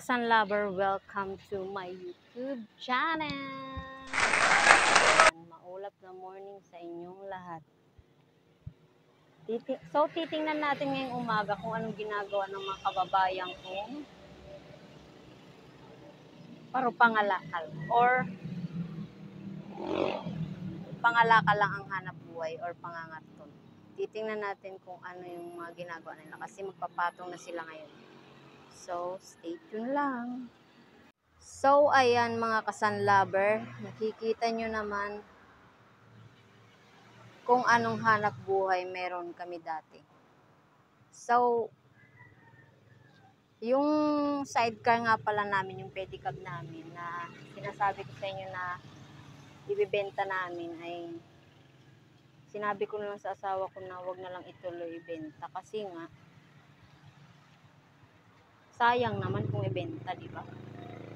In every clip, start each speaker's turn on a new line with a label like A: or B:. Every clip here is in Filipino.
A: Kasan Lover, welcome to my YouTube channel. Maulap na morning sa inyong lahat. Titingnan natin ngayong umaga kung anong ginagawa ng mga kababayan kong parupangalakal or pangalakal lang ang hanap buhay or pangangaton. Titingnan natin kung ano yung mga ginagawa nila kasi magpapatong na sila ngayon. So, stay tuned lang. So, ayan mga Kasan Lover, nakikita nyo naman kung anong hanap buhay meron kami dati. So, yung sidecar nga pala namin, yung pedicab namin na sinasabi ko sa inyo na ibibenta namin ay sinabi ko na lang sa asawa ko na wag na lang ituloy ibenta kasi nga sayang naman kung ibenta, di ba?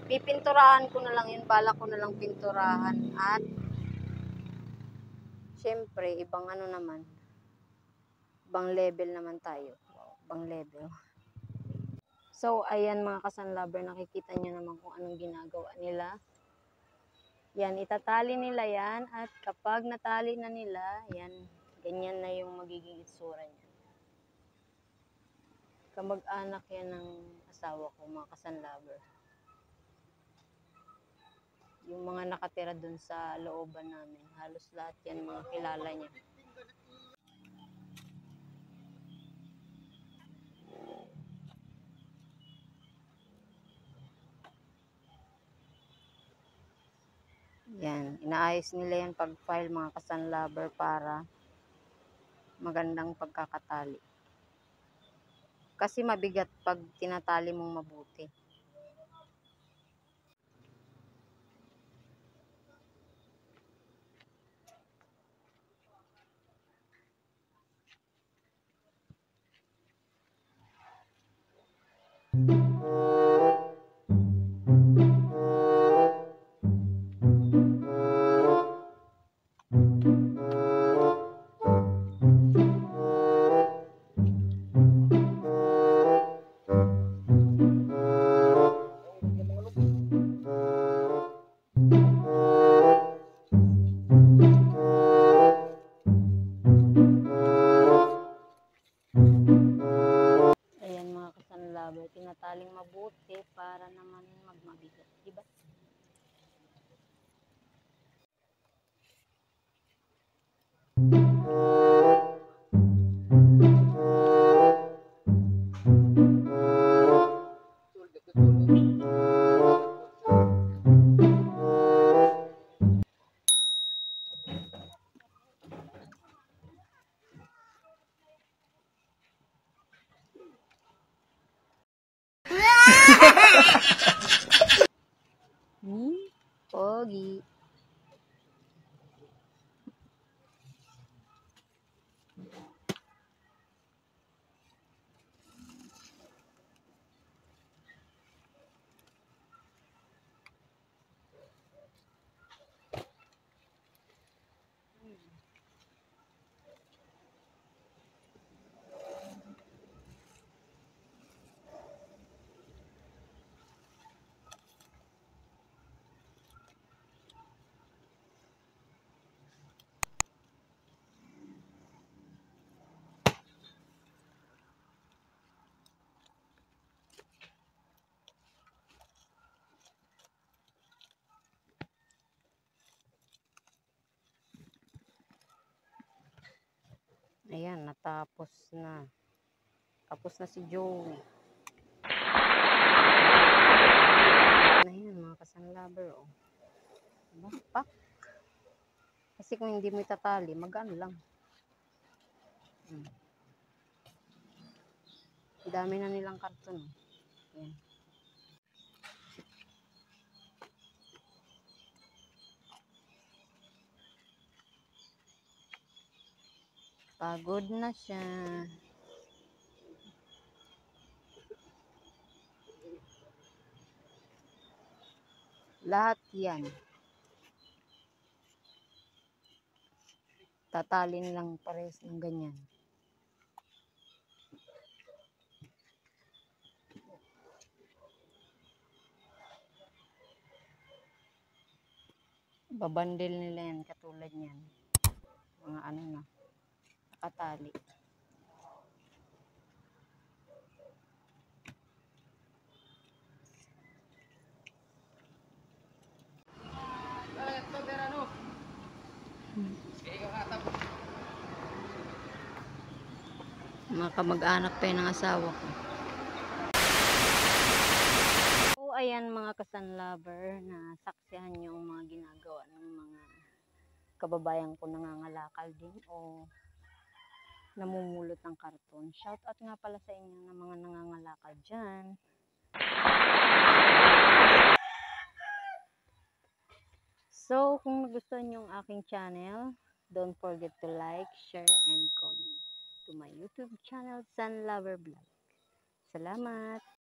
A: Pipinturahan ko na lang yun, bala ko na lang pinturahan at syempre, ibang ano naman, ibang level naman tayo. Wow, ibang level. So, ayan mga Kasan Lover, nakikita nyo naman kung anong ginagawa nila. Yan, itatali nila yan at kapag natali na nila, yan, ganyan na yung magiging itsura niya. Kamag-anak yan ng asawa ko, mga Kasan Lover. Yung mga nakatira dun sa looban namin, halos lahat yan mga kilala niya. Yan, inaayos nila yan pag-file mga Kasan Lover para magandang pagkakatali. Kasi mabigat pag tinatali mong mabuti. Ayan mga Kasan Lover, tinataling mabuti para naman magmabigat, diba? Pogi. Ayan, natapos na. Tapos na si Joey. Ayan, mga Kasan Lover, oh. Diba? Pak. Kasi kung hindi mo itatali, mag-ano lang. Dami na nilang karton. Ayan. Pagod na siya. Lahat yan. Tatalin lang pares ng ganyan. Babandil nila yan katulad niyan. Mga ano na, nakatali. Mga kamag-anak pa yun ng asawa ko. So, ayan mga kasan-lover, na saksihan yung mga ginagawa ng mga kababayan ko nangangalakal din o namumulot ng karton. Shout out nga pala sa inyo ng mga nangangalakal dyan. So, kung nagustuhan nyo ang aking channel, don't forget to like, share, and comment to my YouTube channel, San Lover Vlog. Salamat!